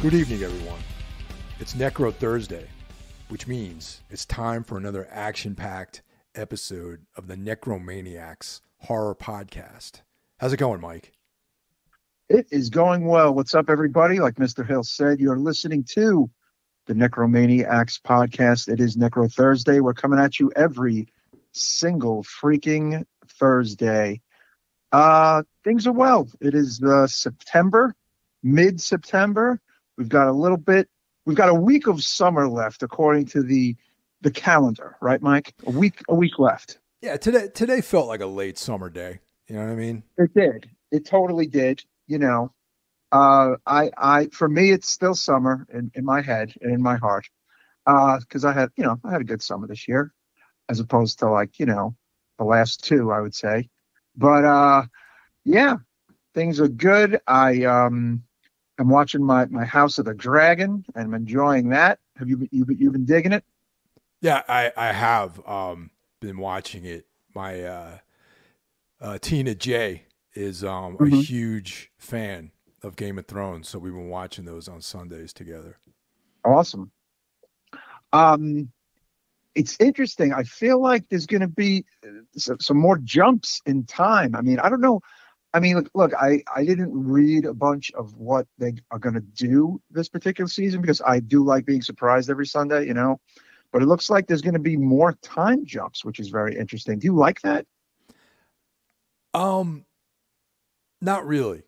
Good evening, everyone. It's Necro Thursday, which means it's time for another action-packed episode of the Necromaniacs horror podcast. How's it going, Mike? It is going well. What's up, everybody? Like Mr. Hill said, you're listening to the Necromaniacs podcast. It is Necro Thursday. We're coming at you every single freaking Thursday. Things are well. It is September, mid-September. We've got a week of summer left, according to the calendar, right, Mike? A week left. Yeah, today felt like a late summer day. You know what I mean? It did. It totally did. You know, for me, it's still summer in my head and in my heart, because I had a good summer this year, as opposed to the last two, I would say. But yeah, things are good. I'm watching my House of the Dragon, and I'm enjoying that. Have you been digging it? Yeah, I have been watching it. My Tina J is a huge fan of Game of Thrones, so we've been watching those on Sundays together. Awesome. It's interesting. I feel like there's going to be some more jumps in time. I mean, I don't know. I mean, look, I didn't read a bunch of what they are going to do this particular season, because I do like being surprised every Sunday, but it looks like there's going to be more time jumps, which is very interesting. Do you like that? Not really.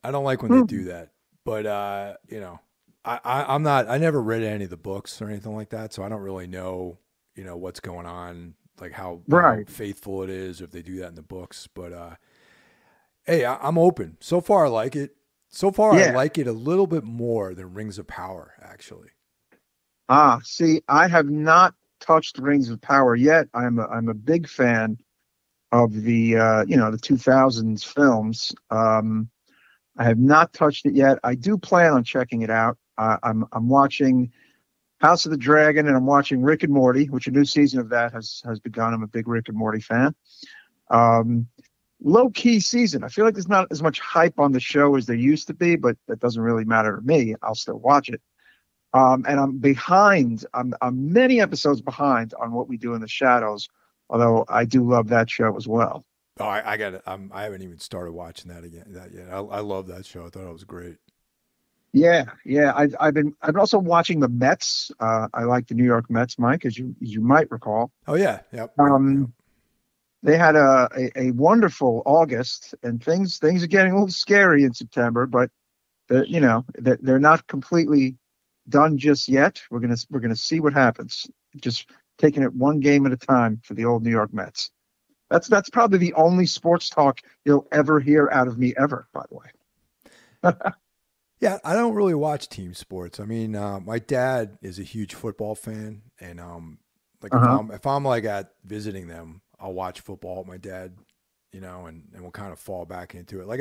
I don't like when they do that, but I never read any of the books or anything like that, so I don't really know, what's going on, like how faithful it is, or if they do that in the books, but hey, I'm open. So far, I like it. I like it a little bit more than Rings of Power, actually. See, I have not touched Rings of Power yet. I'm a big fan of the 2000s films. I have not touched it yet. I do plan on checking it out. I'm watching House of the Dragon, and I'm watching Rick and Morty, which a new season of that has begun. I'm a big Rick and Morty fan. Low-key season. I feel like there's not as much hype on the show as there used to be, but that doesn't really matter to me. I'll still watch it. And I'm behind. I'm many episodes behind on What We Do in the Shadows, although I do love that show as well. Oh, I got it. I haven't even started watching that yet. I love that show. I thought it was great. Yeah. I've been also watching the Mets. I like the New York Mets, Mike, as you might recall. Oh yeah. Yep. They had a wonderful August, and things are getting a little scary in September, but they're not completely done just yet. We're gonna see what happens. Just taking it one game at a time for the old New York Mets. That's probably the only sports talk you'll ever hear out of me ever, by the way. Yeah, I don't really watch team sports. I mean, my dad is a huge football fan, and if I'm like at visiting them, I'll watch football with my dad, and we'll kind of fall back into it. Like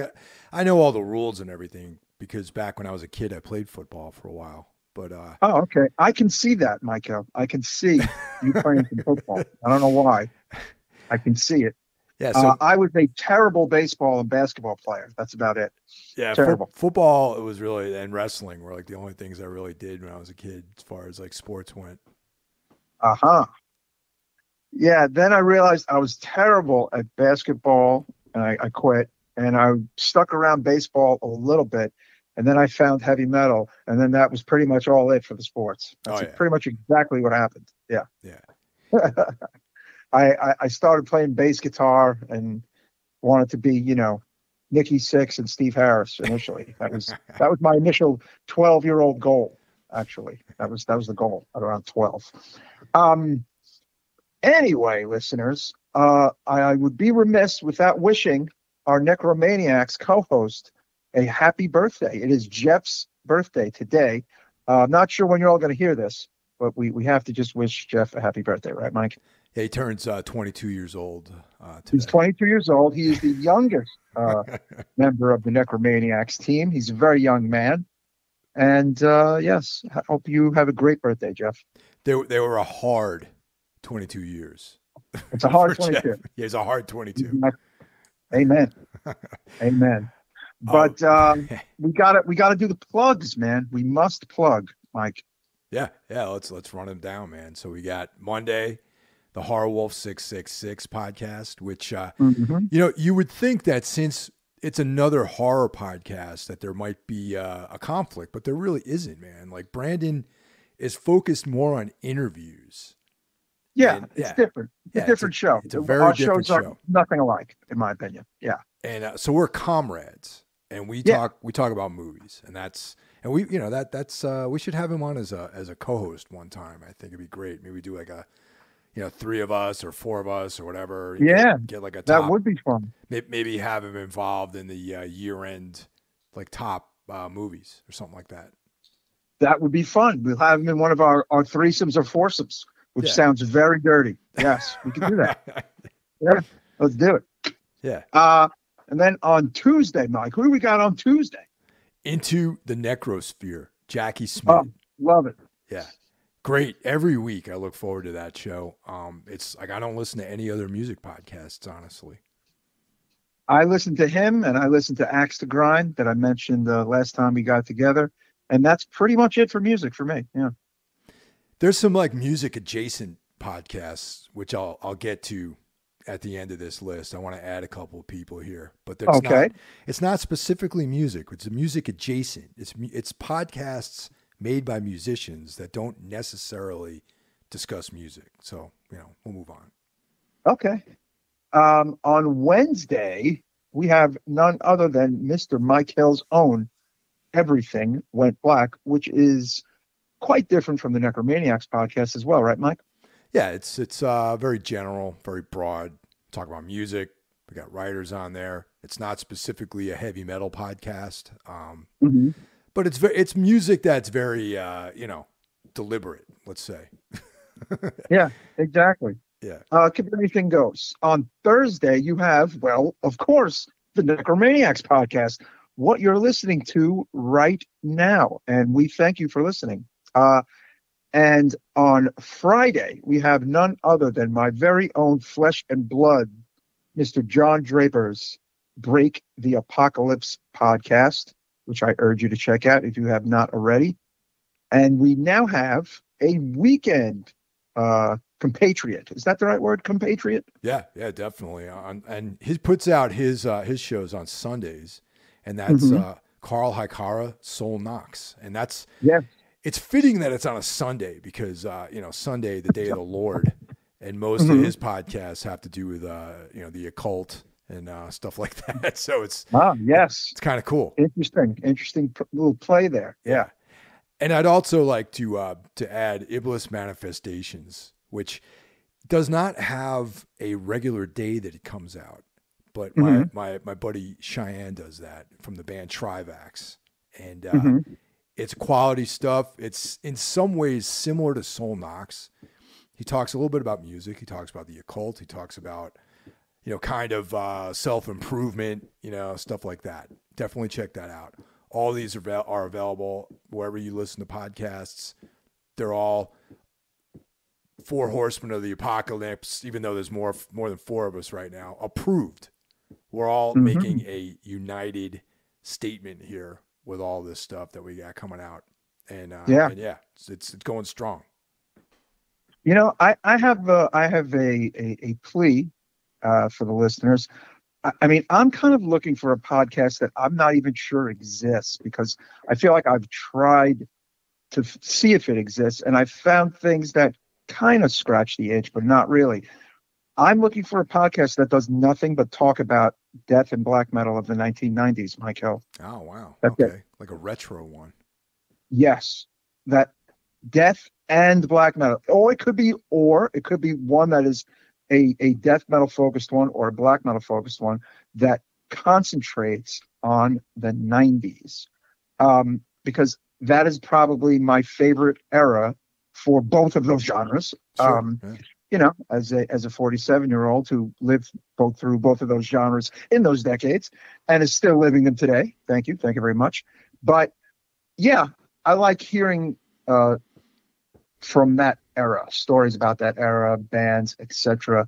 I know all the rules and everything, because back when I was a kid, I played football for a while. But oh, okay, I can see that, Michael. I can see you playing some football. I don't know why. I can see it. Yeah, so I was a terrible baseball and basketball player. That's about it. Yeah, terrible. Football, it was really, and wrestling were like the only things I really did when I was a kid, as far as like sports went. Yeah, then I realized I was terrible at basketball, and I quit. And I stuck around baseball a little bit, and then I found heavy metal, and then that was pretty much all it for the sports. That's pretty much exactly what happened. Yeah. I started playing bass guitar and wanted to be, Nikki Sixx and Steve Harris initially. That was my initial 12-year-old goal. Actually, that was the goal at around 12. Anyway, listeners, I would be remiss without wishing our Necromaniacs co-host a happy birthday. It is Jeff's birthday today. I'm not sure when you're all going to hear this, but we have to just wish Jeff a happy birthday, right, Mike? Yeah, he turns 22 years old today. He's 22 years old. He is the youngest member of the Necromaniacs team. He's a very young man. And yes, I hope you have a great birthday, Jeff. They were a hard 22 years. It's a hard 22. Yeah, it's a hard 22. Amen. Amen. But we gotta do the plugs, man. We must plug, Mike. Yeah. Let's run them down, man. So we got Monday, the Horror Wolf 666 podcast, which you would think that since it's another horror podcast that there might be a conflict, but there really isn't, man. Like Brandon is focused more on interviews. Yeah, it's different. It's a different show. It's a very different show. Our shows are nothing alike, in my opinion. Yeah. And so we're comrades, and we talk about movies, and we should have him on as a co-host one time. I think it'd be great. Maybe do like a 3 of us or 4 of us or whatever. Yeah, get like a top, that would be fun. Maybe have him involved in the year-end like top movies or something like that. That would be fun. We'll have him in one of our threesomes or foursomes, which sounds very dirty. Yes, we can do that. Yeah, let's do it. Yeah. And then on Tuesday, Mike, who do we got on Tuesday? Into the Necrosphere, Jackie Smith. Oh, love it. Yeah. Great. Every week I look forward to that show. It's like I don't listen to any other music podcasts, honestly. I listen to him and I listen to Axe to Grind that I mentioned last time we got together. And that's pretty much it for music for me. Yeah. There's some like music adjacent podcasts, which I'll get to at the end of this list. I want to add a couple of people here, but it's not specifically music. It's music adjacent. It's podcasts made by musicians that don't necessarily discuss music. So, we'll move on. Okay. On Wednesday, we have none other than Mr. Mike Hill's own Everything Went Black, which is quite different from the Necromaniacs podcast as well, right, Mike? Yeah, it's very general, very broad. Talk about music. We got writers on there. It's not specifically a heavy metal podcast, but it's music that's very deliberate. Let's say. Yeah, exactly. Yeah. Anything goes. On Thursday, you have, well, of course, the Necromaniacs podcast. What you're listening to right now, and we thank you for listening. And on Friday, we have none other than my very own flesh and blood, Mr. John Draper's Break the Apocalypse podcast, which I urge you to check out if you have not already. And we now have a weekend compatriot. Is that the right word, compatriot? Yeah, definitely. And he puts out his shows on Sundays, and that's Carl Hikara, Soul Knocks. And that's it's fitting that it's on a Sunday because Sunday, the day of the Lord, and most of his podcasts have to do with the occult and stuff like that. So it's it's kind of cool. Interesting little play there. Yeah. And I'd also like to add Iblis Manifestations, which does not have a regular day that it comes out. But my buddy Cheyenne does that from the band Trivax. And it's quality stuff. It's in some ways similar to Soul Knox. He talks a little bit about music. He talks about the occult. He talks about, kind of self-improvement, stuff like that. Definitely check that out. All these are available wherever you listen to podcasts. They're all 4 horsemen of the apocalypse, even though there's more than 4 of us right now, approved. We're all making a united statement here with all this stuff that we got coming out. And it's going strong. I have a plea for the listeners. I mean, I'm kind of looking for a podcast that I'm not even sure exists because I feel like I've tried to see if it exists and I've found things that kind of scratch the itch, but not really. I'm looking for a podcast that does nothing but talk about death and black metal of the 1990s, Michael. Oh, wow. That's okay. It. Like a retro one. Yes. That death and black metal. Or it could be one that is a death metal focused one or a black metal focused one that concentrates on the 90s. Because that is probably my favorite era for both of those genres. Sure. As a 47-year-old who lived through both of those genres in those decades and is still living them today. Thank you very much. But yeah, I like hearing from that era, stories about that era, bands, etc.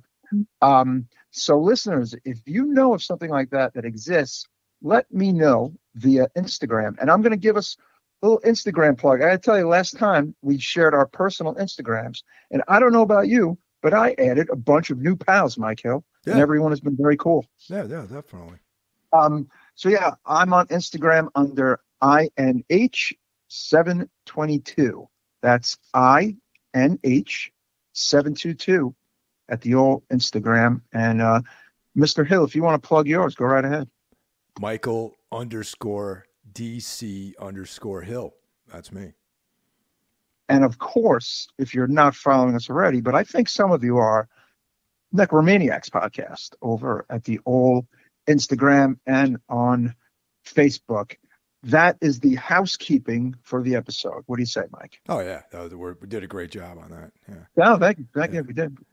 So listeners, if you know of something like that exists, let me know via Instagram. And I'm going to give us a little Instagram plug. I got to tell you, last time we shared our personal Instagrams, and I don't know about you, but I added a bunch of new pals, Mike Hill, and everyone has been very cool. Yeah, definitely. So yeah, I'm on Instagram under INH722. That's INH722 at the old Instagram. And Mr. Hill, if you want to plug yours, go right ahead. Michael_DC_Hill. That's me. And of course, if you're not following us already, but I think some of you are, Necromaniacs podcast over at the old Instagram and on Facebook. That is the housekeeping for the episode. What do you say, Mike? Oh yeah, we did a great job on that. Yeah. No, thank you.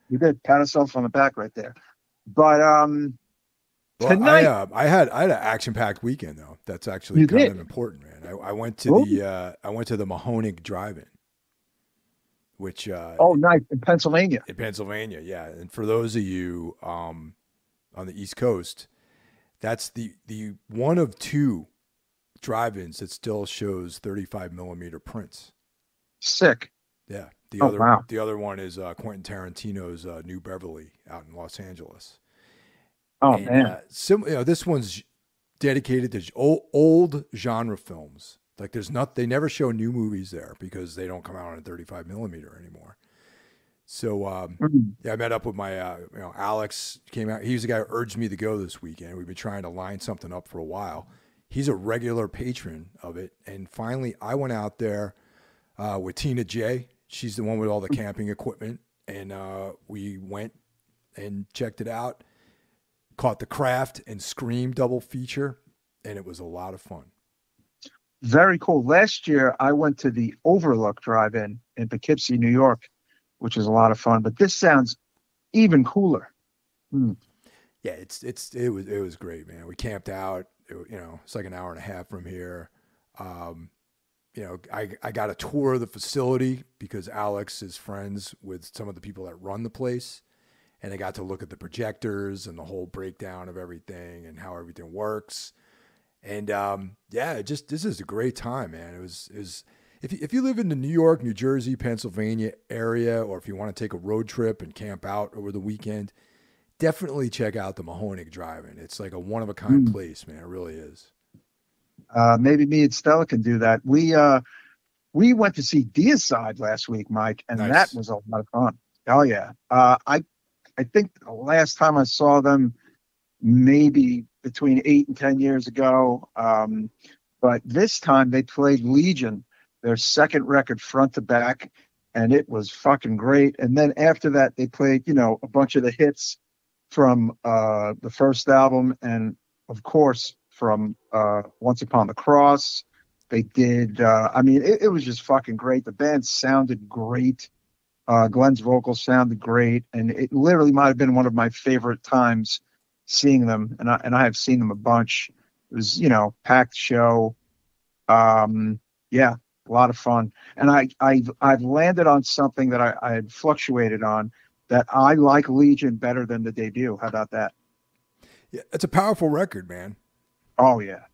We did. Pat ourselves on the back right there. But tonight, I had an action-packed weekend though. That's actually kind of important, man. I went to the Mahoning Drive-In, which nice, in Pennsylvania. In Pennsylvania, yeah. And for those of you on the East Coast, that's the one of two drive-ins that still shows 35 millimeter prints. Sick. Yeah. The other one is Quentin Tarantino's New Beverly out in Los Angeles. Oh, man. This one's dedicated to old genre films. Like they never show new movies there because they don't come out on a 35 millimeter anymore. So I met up with my Alex came out. He was the guy who urged me to go this weekend. We've been trying to line something up for a while. He's a regular patron of it, and finally I went out there with Tina J. She's the one with all the camping equipment, and we went and checked it out. Caught The Craft and Scream double feature, and it was a lot of fun. Very cool. Last year I went to the Overlook Drive-In in Poughkeepsie, New York, which is a lot of fun. But this sounds even cooler. Yeah, it was great, man. We camped out. It's like an hour and a half from here. I got a tour of the facility because Alex is friends with some of the people that run the place, and I got to look at the projectors and the whole breakdown of everything and how everything works. And this is a great time, man. It was if you live in the New York, New Jersey, Pennsylvania area, or if you want to take a road trip and camp out over the weekend, definitely check out the Mahoning Drive-In. It's like a one-of-a-kind place, man. It really is. Maybe me and Stella can do that. We went to see Deicide last week, Mike, and nice. That was a lot of fun. Oh, yeah. I think the last time I saw them, maybe between 8 and 10 years ago. But this time they played Legion, their second record front to back, and it was fucking great. And then after that, they played, a bunch of the hits from the first album, and of course from Once Upon the Cross. They did, it was just fucking great. The band sounded great. Glenn's vocals sounded great, and it literally might have been one of my favorite times seeing them. And I have seen them a bunch. It was, packed show. A lot of fun. And I've landed on something that I had fluctuated on, that I like Legion better than the debut. How about that? Yeah, it's a powerful record, man. Oh yeah.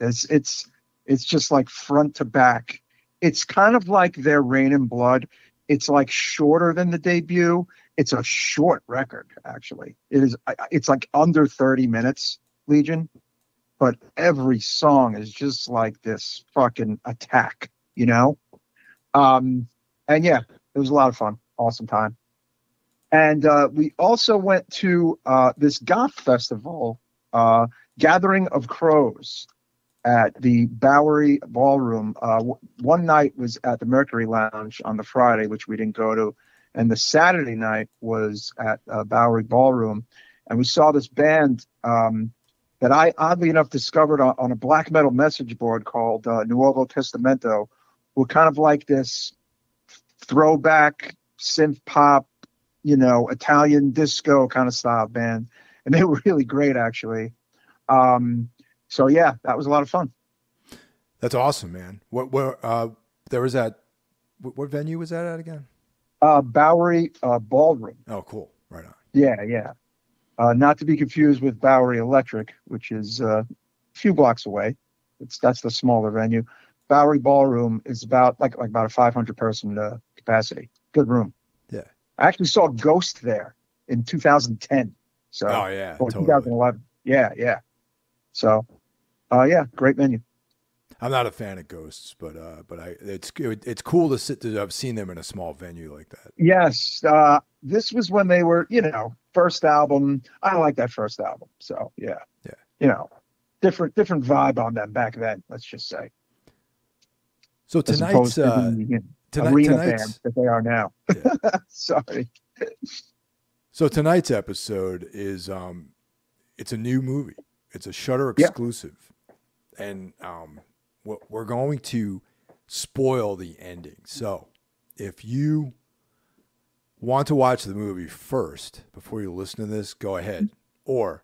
It's just like front to back. It's kind of like their Rain and Blood. It's like shorter than the debut. It's a short record, actually. It's like under 30 minutes, Legion. But every song is just like this fucking attack, And yeah, it was a lot of fun. Awesome time. And we also went to this goth festival, Gathering of Crows, at the Bowery Ballroom. One night was at the Mercury Lounge on the Friday, which we didn't go to. And the Saturday night was at Bowery Ballroom. And we saw this band that I, oddly enough, discovered on a black metal message board called Nuovo Testamento, who were kind of like this throwback synth pop, Italian disco kind of style band. And they were really great, actually. So yeah, that was a lot of fun. That's awesome, man. What venue was that at again? Bowery Ballroom. Oh, cool. Right on. Yeah. Not to be confused with Bowery Electric, which is few blocks away. That's the smaller venue. Bowery Ballroom is about about a 500 person capacity. Good room. Yeah. I actually saw Ghost there in 2010. So, oh yeah, or totally. 2011. Yeah. So, yeah, great venue. I'm not a fan of Ghosts, but it's cool to have seen them in a small venue like that. Yes, this was when they were, first album. I like that first album. So yeah, different vibe on them back then. Let's just say. So tonight's arena band that they are now. Yeah. Sorry. So tonight's episode is it's a new movie. It's a Shudder exclusive, and we're going to spoil the ending. So if you want to watch the movie first before you listen to this, go ahead. Or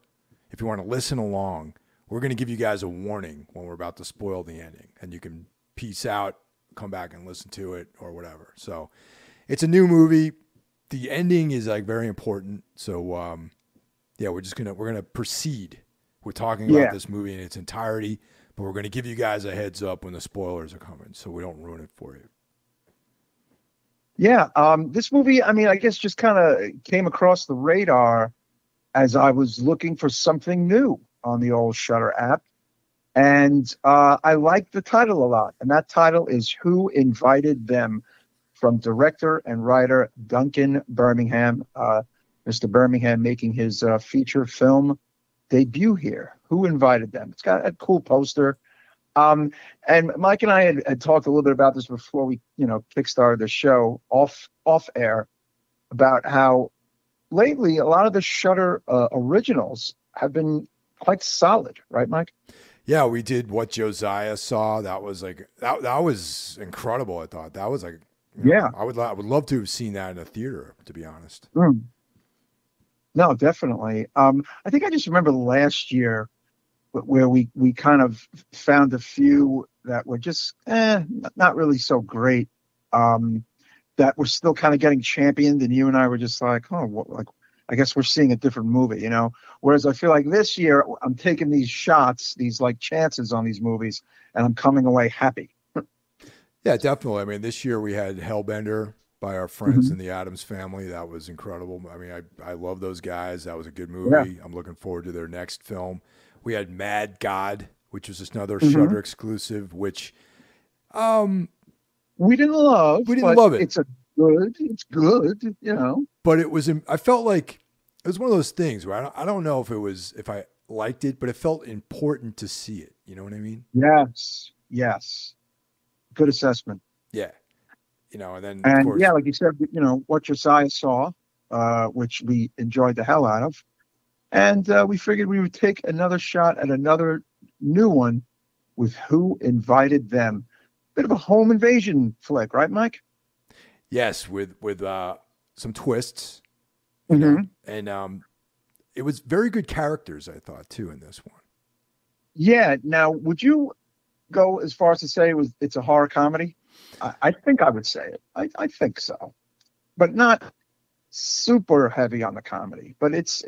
if you want to listen along, we're going to give you guys a warning when we're about to spoil the ending, and you can peace out, come back and listen to it or whatever. So it's a new movie. The ending is like very important. So we're going to proceed. We're talking about this movie in its entirety, but we're going to give you guys a heads up when the spoilers are coming so we don't ruin it for you. Yeah, this movie, I mean, I guess just kind of came across the radar as I was looking for something new on the old Shudder app. And I like the title a lot. And that title is Who Invited Them, from director and writer Duncan Birmingham. Mr. Birmingham making his feature film debut here. Who Invited Them? It's got a cool poster. And Mike and I had talked a little bit about this before we, kickstarted the show off air, about how lately a lot of the Shudder originals have been quite solid, right, Mike? Yeah, we did What Josiah Saw. That was like that was incredible. I thought that was like, I would love to have seen that in a theater, to be honest. No, definitely. I think I just remember last year where we kind of found a few that were just not really so great, that were still kind of getting championed, and you and I were just like, I guess we're seeing a different movie, Whereas I feel like this year I'm taking these shots, these like chances on these movies, and I'm coming away happy. Yeah, definitely. I mean, this year we had Hellbender by our friends in the Addams Family. That was incredible. I mean, I love those guys. That was a good movie. Yeah. I'm looking forward to their next film. We had Mad God, which was just another Shudder exclusive, which we didn't love. We didn't love it. It's good, But it was. I felt like it was one of those things where I don't know if I liked it, but it felt important to see it. You know what I mean? Yes. Good assessment. Yeah. And then of course, like you said, What Josiah Saw, which we enjoyed the hell out of. And we figured we would take another shot at another new one with Who Invited Them. Bit of a home invasion flick, right, Mike? Yes, with some twists. And it was very good characters, I thought, too, in this one. Yeah. Now, would you go as far as to say it's a horror comedy? I think I would say it. I think so, but not super heavy on the comedy. But it's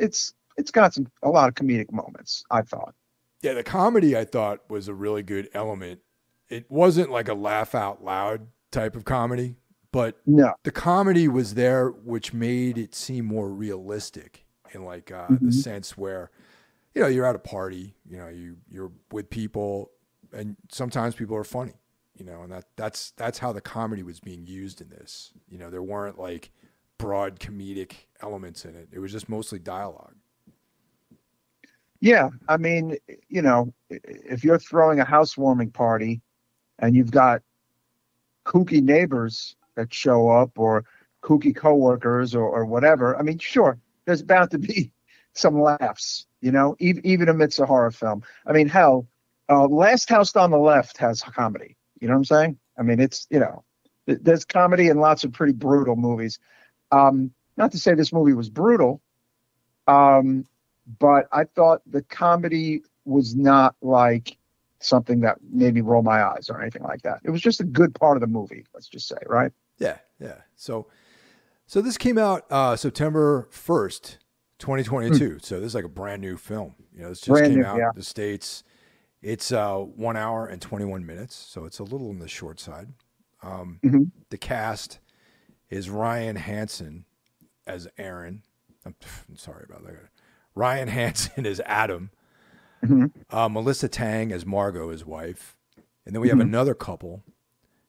got a lot of comedic moments, I thought. Yeah, the comedy I thought was a really good element. It wasn't like a laugh out loud type of comedy, but the comedy was there, which made it seem more realistic in like the sense where, you're at a party, you're with people, and sometimes people are funny, and that's how the comedy was being used in this. There weren't like broad comedic elements in it. It was just mostly dialogue. Yeah, I mean, if you're throwing a housewarming party and you've got kooky neighbors that show up or kooky coworkers or whatever, I mean, sure, there's bound to be some laughs, even amidst a horror film. I mean, hell, Last House on the Left has comedy. You know what I'm saying? I mean, it's, there's comedy in lots of pretty brutal movies. Not to say this movie was brutal, but I thought the comedy was not like something that made me roll my eyes or anything like that. It was just a good part of the movie, let's just say, right? Yeah. So this came out September 1st, 2022. So this is like a brand new film. This just came out in the States. It's 1 hour and 21 minutes, so it's a little on the short side. The cast is Ryan Hansen as Aaron. I'm sorry about that. Ryan Hansen as Adam. Melissa Tang as Margot, his wife. And then we have another couple,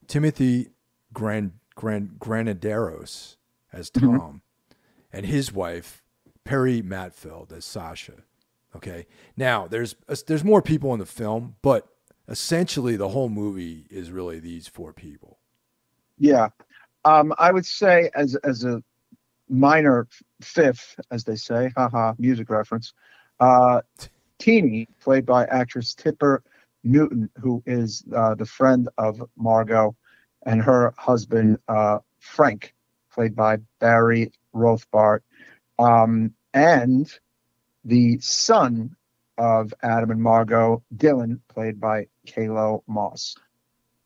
Timothy Granaderos as Tom, and his wife, Perry Matfield as Sasha. Okay. Now there's more people in the film, but essentially the whole movie is really these four people. Yeah. I would say as a minor fifth, as they say, haha, music reference, Teeny, played by actress Tipper Newton, who is the friend of Margot, and her husband, Frank, played by Barry Rothbart, and the son of Adam and Margot, Dylan, played by Kalo Moss.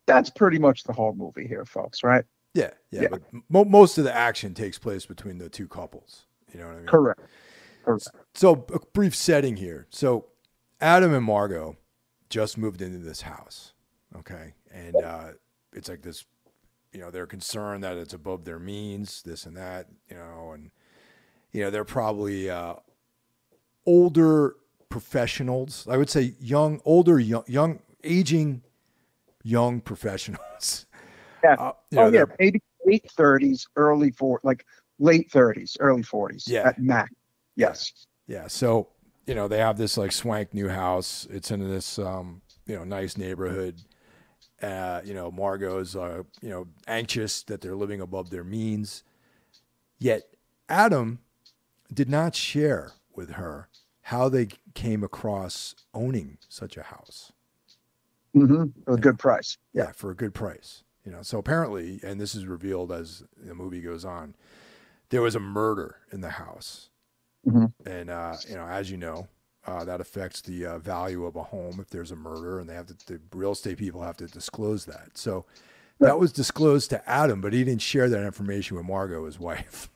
That's pretty much the whole movie here, folks, right? Yeah. But most of the action takes place between the two couples. You know what I mean? Correct. So a brief setting here. So Adam and Margot just moved into this house. Okay. And it's like this, they're concerned that it's above their means, this and that, and, they're probably older professionals. I would say aging young professionals. Yeah. Maybe late 30s, late 30s, early 40s. Yeah. At max. Yes. Yeah. So, they have this like swank new house. It's in this, nice neighborhood. Margot's, anxious that they're living above their means. Yet Adam did not share with her how they came across owning such a house. For a good price. Yeah, for a good price. So apparently, and this is revealed as the movie goes on, there was a murder in the house. And, as you know, that affects the value of a home if there's a murder, and the real estate people have to disclose that. So that was disclosed to Adam, but he didn't share that information with Margot, his wife.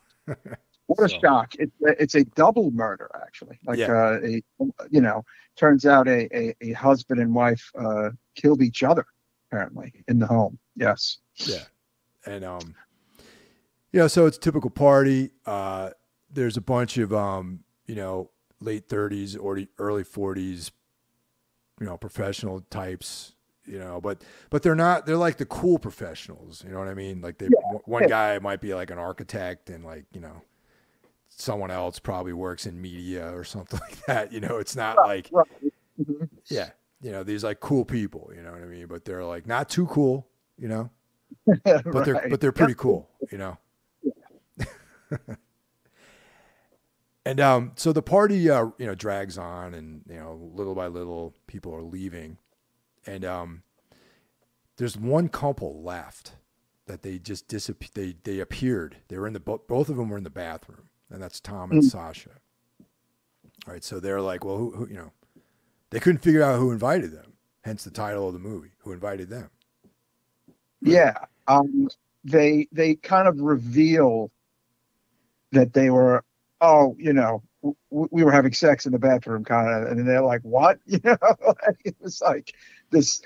What a shock. It's a double murder, actually. Turns out a husband and wife killed each other, apparently, in the home. Yes. Yeah. And, so it's a typical party. There's a bunch of, late 30s or early 40s, professional types, but they're like the cool professionals. You know what I mean? Like one guy might be like an architect and someone else probably works in media or something like that. It's not like, these like cool people, you know what I mean? But they're like not too cool, but they're pretty cool, And so the party, drags on, and little by little, people are leaving, and there's one couple left that they just disappeared. They appeared. They were in both of them were in the bathroom, and that's Tom and Sasha. All right, so they're like, well, who they couldn't figure out who invited them. Hence the title of the movie, Who Invited Them. Right? Yeah, they kind of reveal that they were. We were having sex in the bathroom, kind of, and they're like, "What?" It was like this,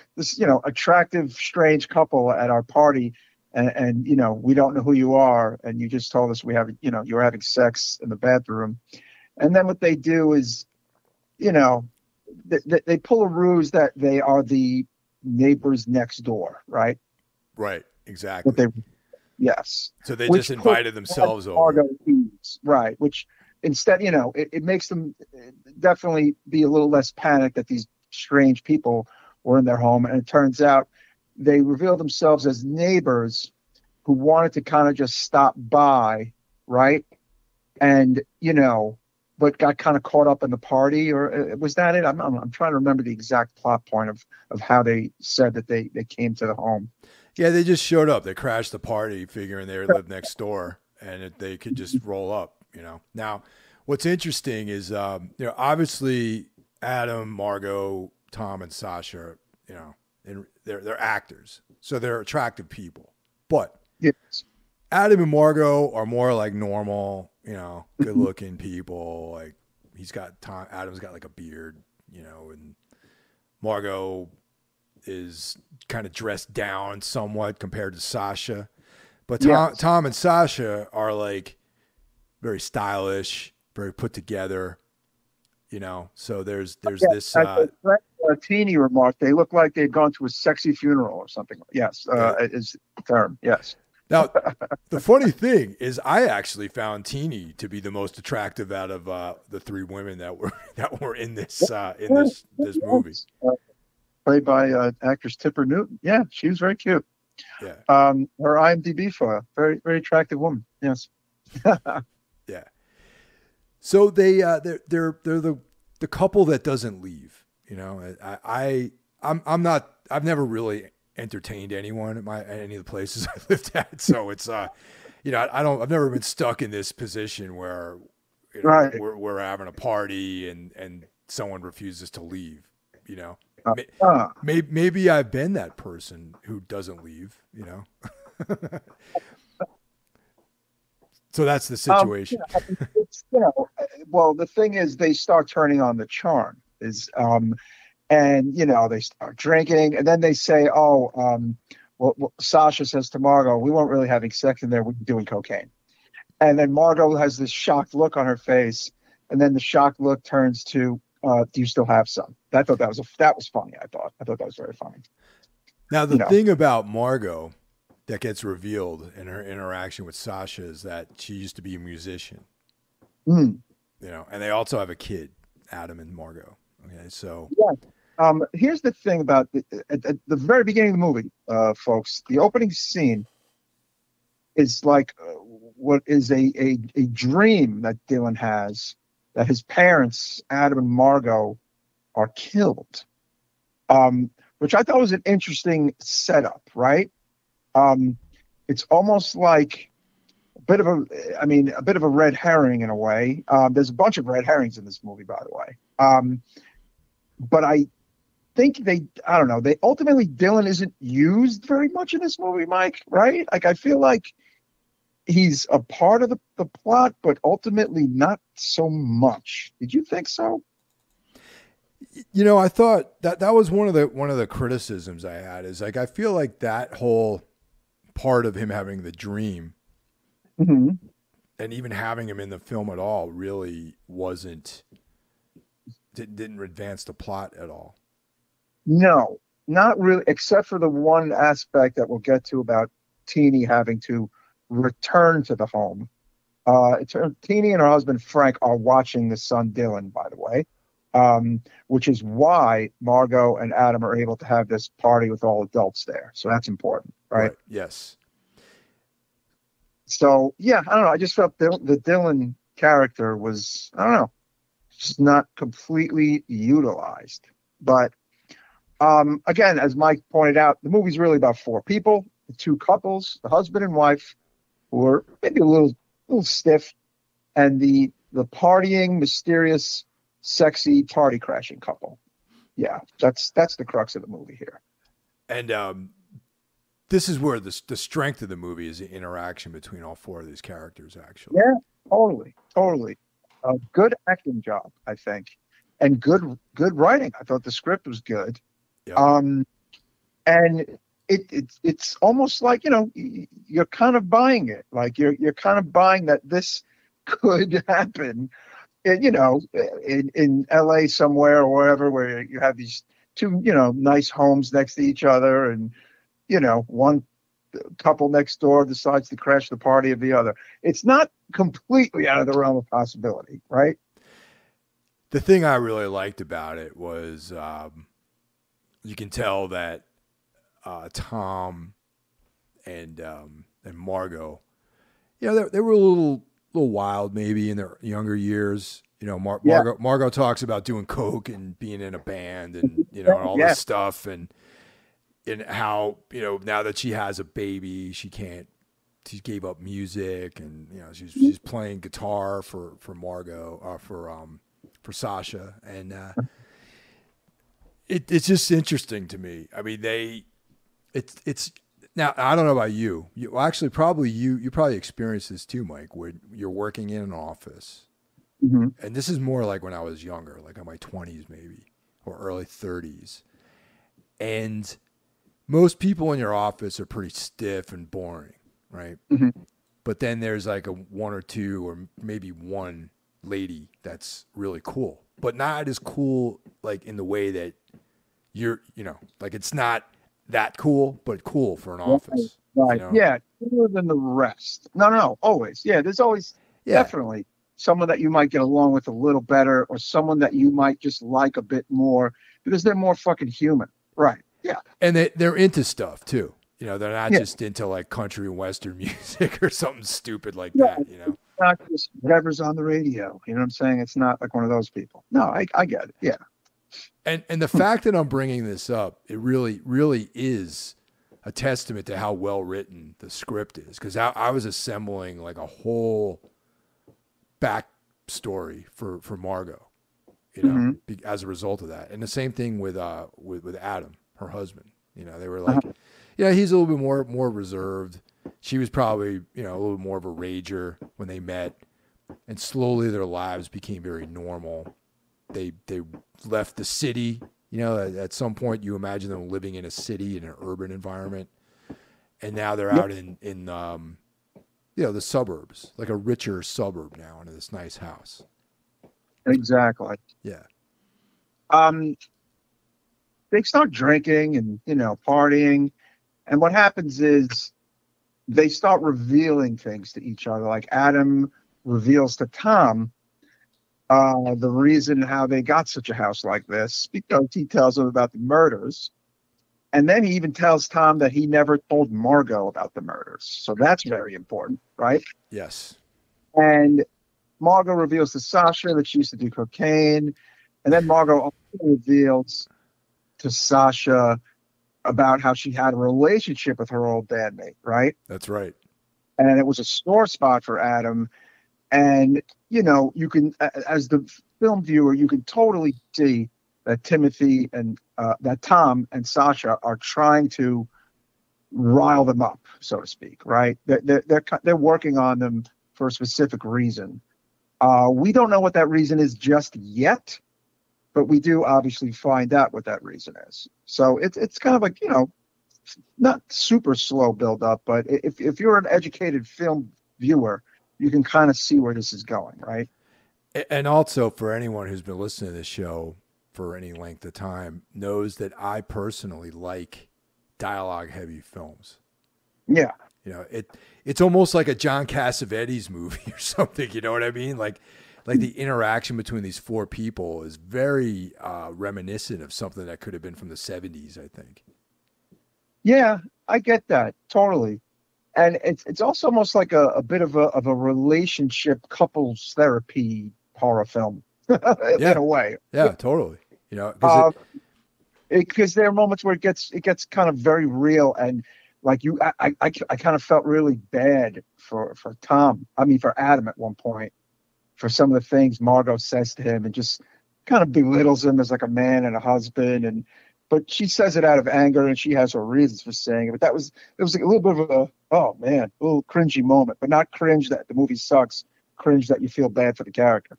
attractive, strange couple at our party, and we don't know who you are, and you just told us you were having sex in the bathroom, and then what they do is, they pull a ruse that they are the neighbors next door, right? Right, exactly. Yes. So they just invited themselves over. Right. Which instead, it makes them definitely be a little less panicked that these strange people were in their home. And it turns out they reveal themselves as neighbors who wanted to kind of just stop by. Right. And, but got kind of caught up in the party, or was that it? I'm trying to remember the exact plot point of how they said that they came to the home. Yeah, they just showed up. They crashed the party, figuring they lived next door, and they could just roll up. Now, what's interesting is, obviously Adam, Margot, Tom, and Sasha, and they're actors, so they're attractive people. But yes. Adam and Margot are more like normal, good-looking people. Like Adam's got like a beard, and Margot is kind of dressed down somewhat compared to Sasha. But Tom and Sasha are like very stylish, very put together, you know. So there's this. Teeny remarked they look like they'd gone to a sexy funeral or something. Yes, is the term. Yes. Now, the funny thing is, I actually found Teeny to be the most attractive out of the three women that were in this movie. Played by actress Tipper Newton. Yeah, she was very cute. Yeah. Her IMDb file, very very attractive woman. Yes. Yeah. So they're the couple that doesn't leave. You know, I've never really entertained anyone at any of the places I lived at. So it's you know, I've never been stuck in this position where, you know, right. we're having a party and someone refuses to leave. You know, maybe I've been that person who doesn't leave. You know. So that's the situation. You know, well, the thing is, they start turning on the charm. And you know, they start drinking, and then they say, well, Sasha says to Margot, "We weren't really having sex in there; we were doing cocaine." And then Margot has this shocked look on her face, and then the shocked look turns to, "Do you still have some?" I thought that was funny. I thought that was very funny. Now, the thing about Margot that gets revealed in her interaction with Sasha is that she used to be a musician. Mm. You know, and they also have a kid, Adam and Margot. Okay, so yeah. Here's the thing about at the very beginning of the movie, folks. The opening scene is like what is a dream that Dylan has, that his parents, Adam and Margot, are killed. Which I thought was an interesting setup, right? It's almost like a bit of a red herring in a way. There's a bunch of red herrings in this movie, by the way. But I think they ultimately, Dylan isn't used very much in this movie, Mike, right? Like, I feel like he's a part of the plot, but ultimately not so much. Did you think so? You know, I thought that was one of the criticisms I had, is like, I feel like that whole part of him having the dream, mm-hmm. and even having him in the film at all really didn't advance the plot at all. No, not really, except for the one aspect that we'll get to about Teeny having to return to the home. Teeny and her husband Frank are watching the son Dylan, by the way, which is why Margot and Adam are able to have this party with all adults there. So that's important, right? Yes. So yeah, I don't know. I just felt the Dylan character was, I don't know, just not completely utilized. But again, as Mike pointed out, the movie's really about four people, the two couples, the husband and wife, who are maybe a little stiff, and the partying, mysterious, sexy party crashing couple. Yeah, that's the crux of the movie here. And this is where the strength of the movie is, the interaction between all four of these characters, actually. Yeah, totally. A good acting job, I think, and good writing. I thought the script was good. Yep. And it's almost like, you know, you're kind of buying it. Like you're kind of buying that this could happen, you know, in LA somewhere or wherever, where you have these two, you know, nice homes next to each other, and, you know, one couple next door decides to crash the party of the other. It's not completely out of the realm of possibility, right? The thing I really liked about it was you can tell that Tom and Margot, you know, they were a little wild maybe in their younger years. You know, Margot talks about doing coke and being in a band and, you know, and all this stuff, and how, you know, now that she has a baby, she gave up music, and, you know, she's playing guitar for Margot, for Sasha, and it's just interesting to me. I mean, it's now, I don't know about you. Actually, probably you probably experienced this too, Mike, where you're working in an office, mm-hmm. and this is more like when I was younger, like in my 20s maybe, or early 30s. And most people in your office are pretty stiff and boring, right? Mm-hmm. But then there's like a one or two or maybe one lady that's really cool, but not as cool like in the way that like it's not that cool, but cool for an office. Right. You know? Yeah. Cooler than the rest. No. Always. Yeah. There's always definitely someone that you might get along with a little better, or someone that you might just like a bit more because they're more fucking human. Right. Yeah. And they're into stuff too. You know, they're not just into like country and Western music or something stupid like that, you know. Not just whatever's on the radio. You know what I'm saying? It's not like one of those people. No, I get it. Yeah. And the fact that I'm bringing this up, it really, really is a testament to how well written the script is. Because I was assembling like a whole backstory for Margot, you know, as a result of that. And the same thing with Adam, her husband. You know, they were like, he's a little bit more reserved. She was probably, you know, a little bit more of a rager when they met. And slowly their lives became very normal. They left the city. You know, at some point you imagine them living in a city, in an urban environment. And now they're out in the suburbs, like a richer suburb now, in this nice house. Exactly. Yeah. They start drinking and, you know, partying. And what happens is they start revealing things to each other. Like Adam reveals to Tom the reason how they got such a house like this, because he tells him about the murders. And then he even tells Tom that he never told Margot about the murders. So that's very important, right? Yes. And Margot reveals to Sasha that she used to do cocaine. And then Margot also reveals to Sasha about how she had a relationship with her old bandmate, right? That's right. And it was a sore spot for Adam. And, you know, you can, as the film viewer, you can totally see that Timothy and that Tom and Sasha are trying to rile them up, so to speak, right? They're working on them for a specific reason. We don't know what that reason is just yet, but we do obviously find out what that reason is. So it's kind of like, you know, not super slow build up, but if you're an educated film viewer, you can kind of see where this is going, right? And also, for anyone who's been listening to this show for any length of time, knows that I personally like dialogue-heavy films. Yeah. You know, it's almost like a John Cassavetes movie or something. You know what I mean? Like the interaction between these four people is very reminiscent of something that could have been from the 70s, I think. Yeah, I get that totally. And it's also almost like a bit of a relationship couples therapy horror film in a way. Yeah, totally. You know, because there are moments where it gets kind of very real, and like I kind of felt really bad for Tom. I mean, for Adam at one point, for some of the things Margot says to him, and just kind of belittles him as like a man and a husband, but she says it out of anger, and she has her reasons for saying it. But it was like a little bit of a little cringy moment, but not cringe that the movie sucks, cringe that you feel bad for the character.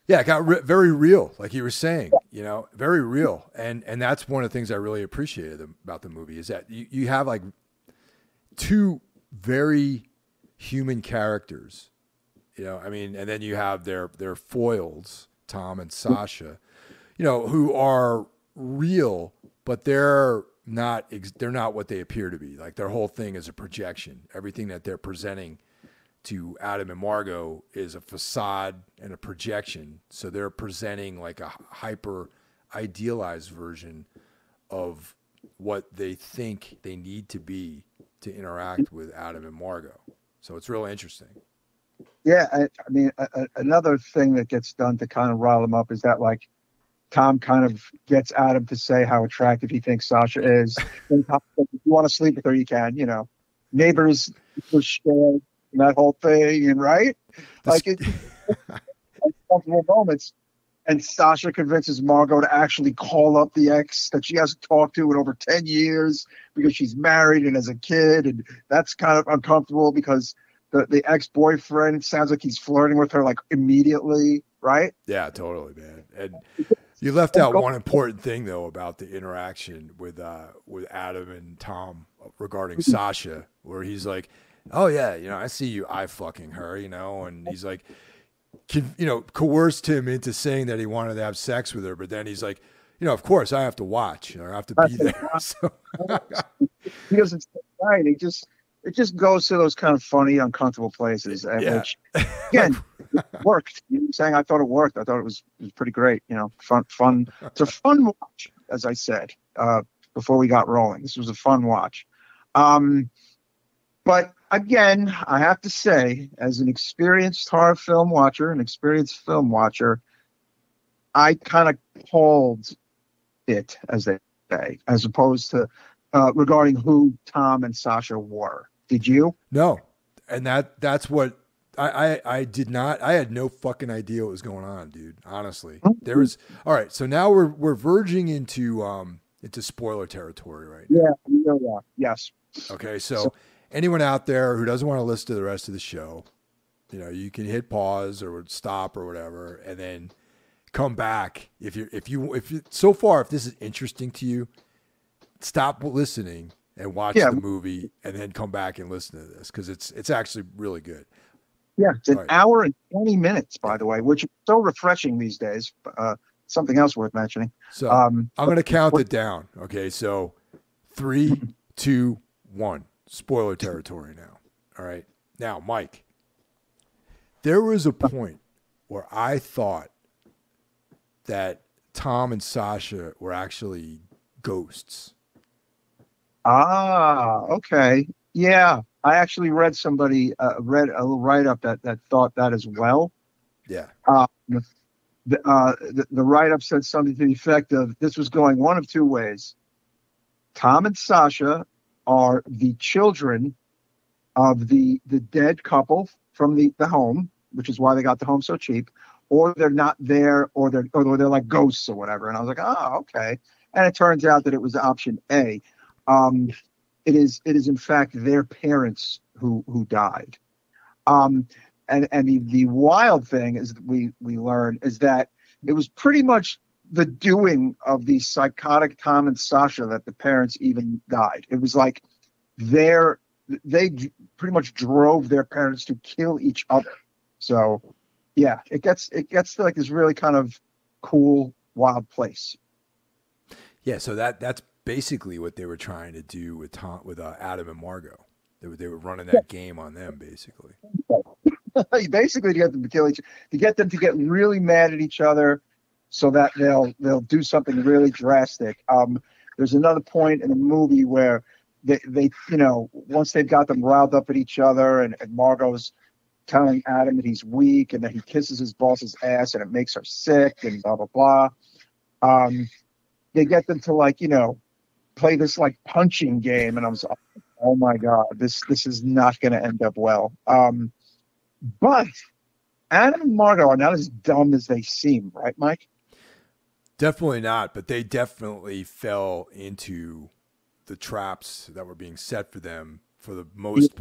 Yeah, it got very real, like you were saying, you know, very real. And that's one of the things I really appreciated about the movie, is that you have like two very human characters, you know, I mean, and then you have their foils, Tom and Sasha, you know, who are real, but they're not what they appear to be. Like their whole thing is a projection. Everything that they're presenting to Adam and Margot is a facade and a projection. So they're presenting like a hyper idealized version of what they think they need to be to interact with Adam and Margot. So it's real interesting. Yeah, I mean, another thing that gets done to kind of rile them up is that, like, Tom kind of gets Adam to say how attractive he thinks Sasha is. And Tom says, if you want to sleep with her, you can, you know. Neighbors, and that whole thing, and right? Like, it's uncomfortable moments. And Sasha convinces Margot to actually call up the ex that she hasn't talked to in over 10 years because she's married and has a kid. And that's kind of uncomfortable because the ex-boyfriend sounds like he's flirting with her like immediately, right? Yeah, totally, man. And You left out one important thing though about the interaction with Adam and Tom regarding Sasha, where he's like, "Oh yeah, I see you eye fucking her," and he's like, coerced him into saying that he wanted to have sex with her, but then he's like, of course I have to watch, I have to be there. So. He doesn't say right. It just goes to those kind of funny, uncomfortable places, which again worked. You know what I'm saying? I thought it worked. I thought it was pretty great. Fun. It's a fun watch, as I said before we got rolling. This was a fun watch. But again, I have to say, as an experienced horror film watcher, I kind of called it, as they say, as opposed to regarding who Tom and Sasha were. Did you? No. And that's what I did not. I had no fucking idea what was going on, dude. Honestly, there was. All right. So now we're verging into spoiler territory, right? Yeah. Yes. Okay. So anyone out there who doesn't want to listen to the rest of the show, you can hit pause or stop or whatever, and then come back. If so far, if this is interesting to you, stop listening and watch the movie, and then come back and listen to this, because it's actually really good. Yeah, it's an hour and 20 minutes, by the way, which is so refreshing these days. Something else worth mentioning. So I'm going to count it down. Okay, so 3, 2, 1. Spoiler territory now. All right. Now, Mike, there was a point where I thought that Tom and Sasha were actually ghosts. Ah, okay. Yeah. I actually read a little write-up that thought that as well. Yeah. The write-up said something to the effect of, this was going one of two ways. Tom and Sasha are the children of the dead couple from the home, which is why they got the home so cheap, or they're not there, or they're like ghosts or whatever. And I was like, oh, okay. And it turns out that it was option A. It is in fact their parents who died. And the wild thing is that we learn is that it was pretty much the doing of the psychotic Tom and Sasha that the parents even died. It was like they pretty much drove their parents to kill each other. So yeah, it gets to like this really kind of cool, wild place. Yeah, so that's basically what they were trying to do with Adam and Margot. They were running that game on them, basically. Basically, to get them to kill to get them to get really mad at each other, so that they'll do something really drastic. There's another point in the movie where they once they've got them riled up at each other, and Margot's telling Adam that he's weak, and that he kisses his boss's ass and it makes her sick, and blah blah blah. They get them to play this like punching game, and I was like, oh my god, this is not going to end up well. But Adam and Margot are not as dumb as they seem, right, Mike? Definitely not, but they definitely fell into the traps that were being set for them for the most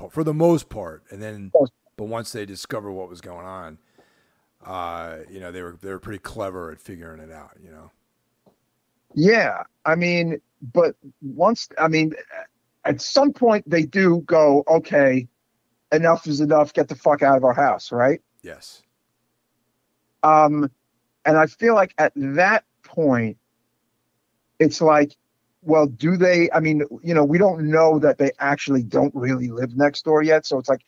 part. And then, but once they discovered what was going on, they were pretty clever at figuring it out. Yeah, but at some point they do go, okay, enough is enough. Get the fuck out of our house, right? Yes. And I feel like at that point, it's like, well, do they? We don't know that they actually don't really live next door yet. So it's like,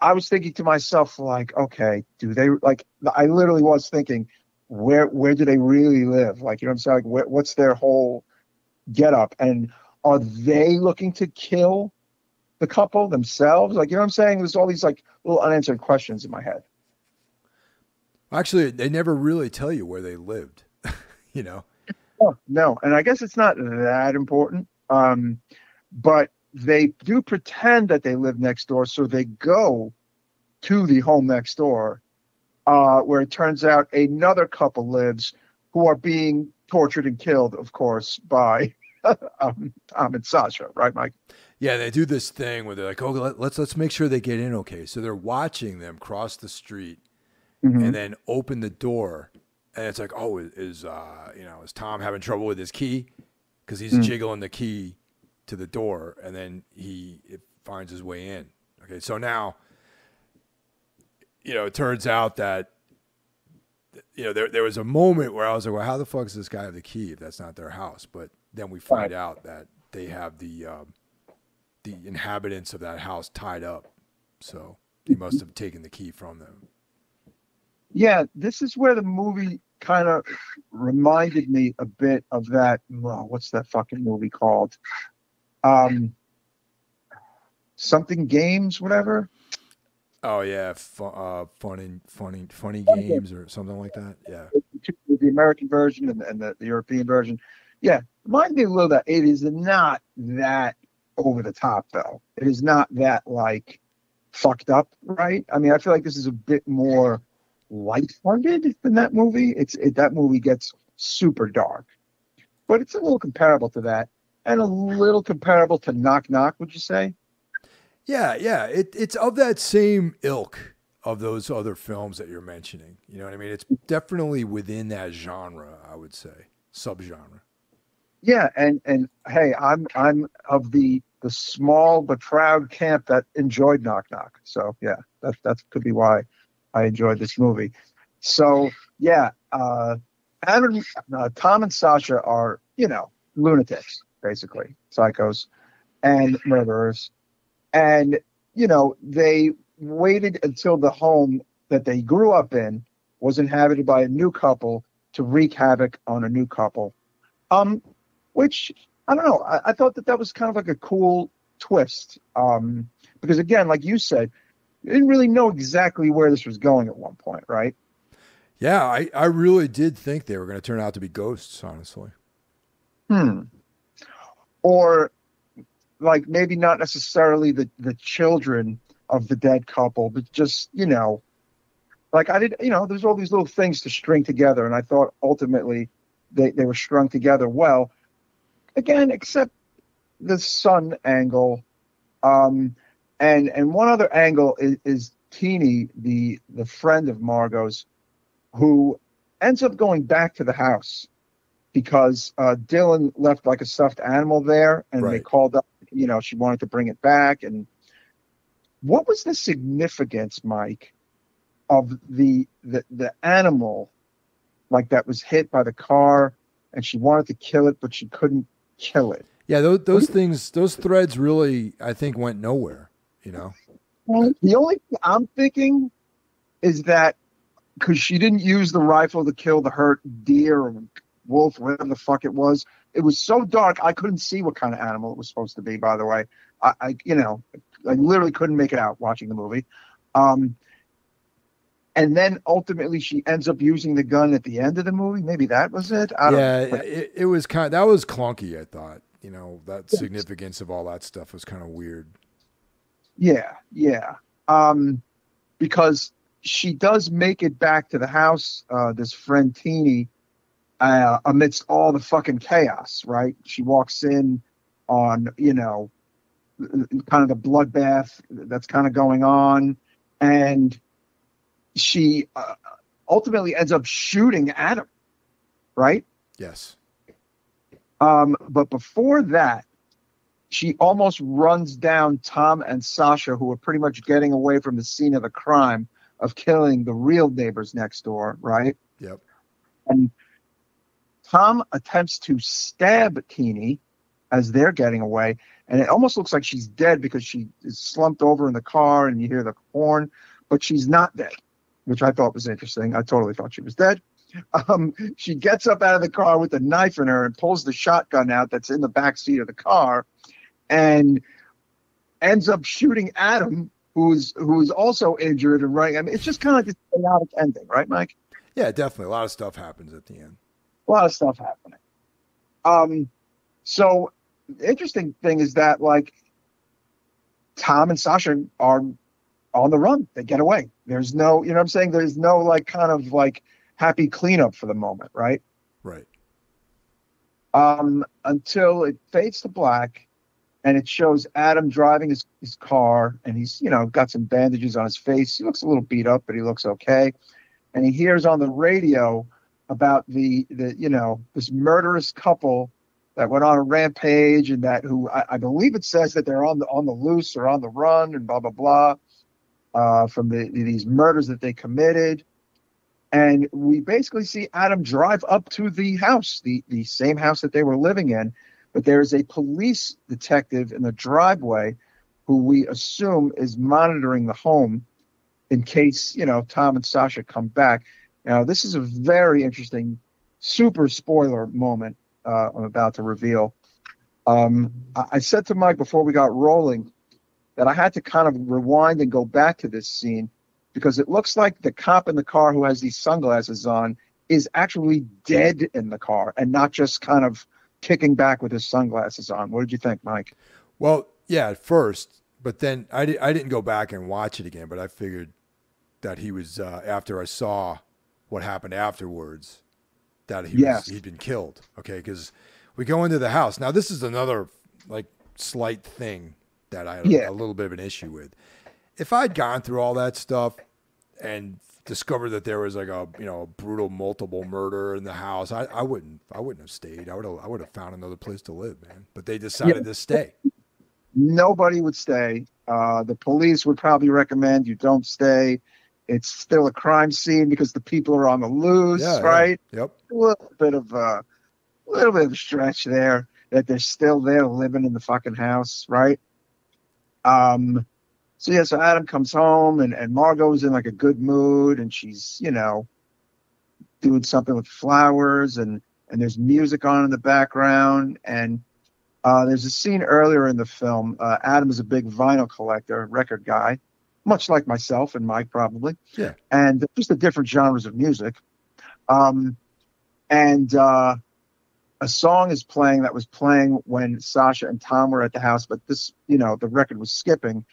I was thinking to myself, like, okay, do they? Like, I literally was thinking, where do they really live? Like, I'm saying, like, what's their whole get up? And are they looking to kill the couple themselves? Like, I'm saying? There's all these like little unanswered questions in my head. Actually, they never really tell you where they lived, Oh, no. And I guess it's not that important. But they do pretend that they live next door. So they go to the home next door, where it turns out another couple lives, who are being tortured and killed, of course, by Tom and Sasha. Right, Mike? Yeah, they do this thing where they're like, oh, let's make sure they get in okay. So they're watching them cross the street, and then open the door And it's like, oh, is Tom having trouble with his key? Because he's jiggling the key to the door, and then it finds his way in. Okay, so now, it turns out that, there was a moment where I was like, well, how the fuck does this guy have the key if that's not their house? But then we find out that they have the inhabitants of that house tied up. So he must have taken the key from them. Yeah, this is where the movie kind of reminded me a bit of that. Well, what's that fucking movie called? Something Games, whatever. Oh yeah, funny games or something like that. Yeah, the American version and the European version. Yeah, reminds me a little of that. It is not that over the top though. It is not that like fucked up, right? I mean, I feel like this is a bit more lighthearted than that movie. That movie gets super dark, but it's a little comparable to that, and a little comparable to Knock Knock. Would you say? Yeah. It's of that same ilk of those other films that you're mentioning. You know what I mean? It's definitely within that genre, I would say, subgenre. Yeah, and hey, I'm of the small but proud camp that enjoyed Knock Knock. So yeah, that could be why I enjoyed this movie. So yeah, Tom and Sasha are, lunatics, basically, psychos and murderers. And, they waited until the home that they grew up in was inhabited by a new couple to wreak havoc on a new couple. Which, I don't know, I thought that was kind of like a cool twist. Because again, like you said, you didn't really know exactly where this was going at one point, right? Yeah, I really did think they were going to turn out to be ghosts, honestly. Or like maybe not necessarily the children of the dead couple, but just, like I did, there's all these little things to string together. And I thought ultimately they were strung together well. Again, except the son angle. And one other angle is Teeny, the friend of Margot's, who ends up going back to the house because Dylan left like a stuffed animal there, and They called up, she wanted to bring it back. And what was the significance, Mike, of the animal, like that was hit by the car, and she wanted to kill it, but she couldn't kill it? Yeah, those threads really, I think, went nowhere, Well, the only thing I'm thinking is that because she didn't use the rifle to kill the hurt deer or wolf, whatever the fuck it was so dark I couldn't see what kind of animal it was supposed to be, by the way. I literally couldn't make it out watching the movie. And then ultimately she ends up using the gun at the end of the movie. Maybe that was it. I don't know. It was that was clunky, I thought. That significance of all that stuff was kind of weird. Yeah. Because she does make it back to the house, this friend Teeny, amidst all the fucking chaos, right? She walks in on, kind of the bloodbath that's kind of going on. And she ultimately ends up shooting Adam, right? Yes. But before that, she almost runs down Tom and Sasha, who are pretty much getting away from the scene of the crime of killing the real neighbors next door, right? Yep. And Tom attempts to stab Teeny as they're getting away, and it almost looks like she's dead because she is slumped over in the car and you hear the horn, but she's not dead, which I thought was interesting. I totally thought she was dead. She gets up out of the car with a knife in her and pulls the shotgun out that's in the back seat of the car and ends up shooting Adam, who's also injured and running. I mean, it's just kind of like a chaotic ending, right, Mike? Yeah, definitely. A lot of stuff happens at the end. A lot of stuff happening. So the interesting thing is that, like, Tom and Sasha are on the run. They get away. There's no, you know what I'm saying? There's no, like, kind of, like, happy cleanup for the moment, right? Right. Until it fades to black, and it shows Adam driving his car, and he's, got some bandages on his face. He looks a little beat up, but he looks okay. And he hears on the radio about the this murderous couple that went on a rampage, and that who I believe it says that they're on the loose or on the run and blah blah blah from these murders that they committed. And we basically see Adam drive up to the house, the same house that they were living in, but there is a police detective in the driveway who we assume is monitoring the home in case, Tom and Sasha come back. Now, this is a very interesting, super spoiler moment I'm about to reveal. I said to Mike before we got rolling that I had to kind of rewind and go back to this scene because it looks like the cop in the car who has these sunglasses on is actually dead in the car and not just kind of kicking back with his sunglasses on. What did you think, Mike? Well, yeah, at first, but then I didn't go back and watch it again, but I figured that he was, after I saw what happened afterwards, that he'd been killed. Okay, because we go into the house. Now, this is another, slight thing that I had a little bit of an issue with. If I'd gone through all that stuff and discovered that there was a brutal multiple murder in the house, I wouldn't have stayed. I would have found another place to live, man. But they decided to stay. Nobody would stay. The police would probably recommend you don't stay. It's still a crime scene because the people are on the loose, right? Yeah. Yep. A little bit of a stretch there that they're still there living in the fucking house, right? So Adam comes home and Margot's in a good mood and she's, doing something with flowers and there's music on in the background. And there's a scene earlier in the film. Adam is a big vinyl collector, record guy, much like myself and Mike probably. Yeah. And just the different genres of music. And a song is playing that was playing when Sasha and Tom were at the house, but this, the record was skipping.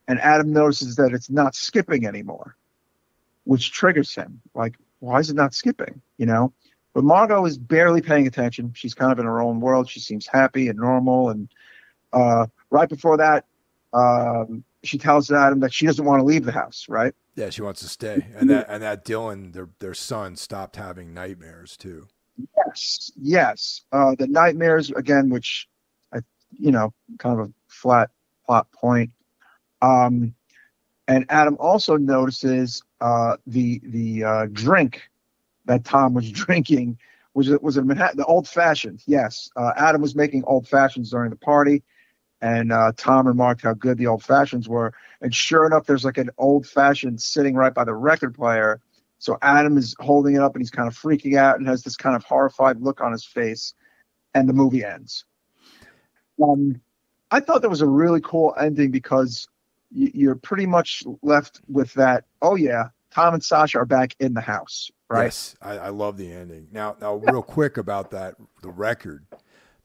And Adam notices that it's not skipping anymore, which triggers him. Why is it not skipping? But Margot is barely paying attention. She's kind of in her own world. She seems happy and normal. And right before that, she tells Adam that she doesn't want to leave the house, right? Yeah, she wants to stay. And that Dylan, their son, stopped having nightmares too. Yes. The nightmares, again, which, kind of a flat plot point. And Adam also notices the drink that Tom was drinking was a Manhattan, the old fashioned. Yes, Adam was making old fashions during the party, and Tom remarked how good the old fashions were. And sure enough, there's an old fashioned sitting right by the record player. So Adam is holding it up and he's kind of freaking out and has this kind of horrified look on his face, and the movie ends. I thought that was a really cool ending because you're pretty much left with that. Oh yeah, Tom and Sasha are back in the house, right? Yes, I love the ending. Now, real quick about that, the record.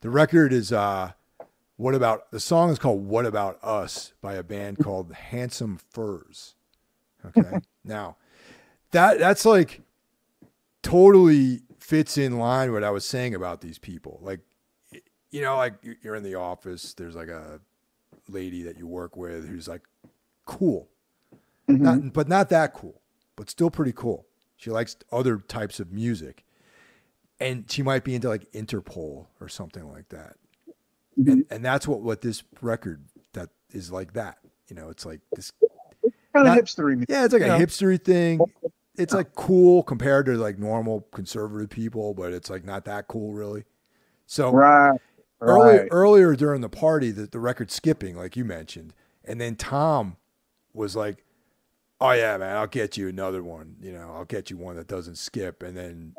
The record is the song is called "What About Us" by a band called Handsome Furs. Okay, now that's totally fits in line with what I was saying about these people. You're in the office. There's a lady that you work with who's cool, but not that cool, but still pretty cool. She likes other types of music, and she might be into Interpol or something like that. And that's what this record that is like that. It's this kind of hipstery. Yeah, it's a hipstery thing. It's cool compared to normal conservative people, but it's not that cool really. So earlier during the party, the record skipping, like you mentioned, and then Tom was like, "Oh yeah, man, I'll get you another one. I'll get you one that doesn't skip." And then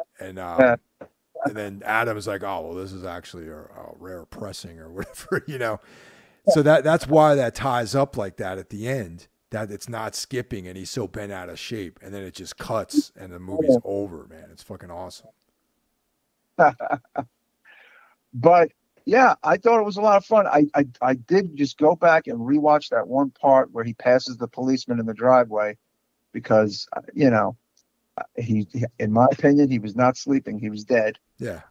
Adam was like, "Oh well, this is actually a rare pressing or whatever." So that's why that ties up like that at the end. That it's not skipping, and he's so bent out of shape, and then it just cuts, and the movie's over. Man, it's fucking awesome. But yeah, I thought it was a lot of fun. I did just go back and rewatch that one part where he passes the policeman in the driveway because, he in my opinion, he was not sleeping. He was dead. Yeah.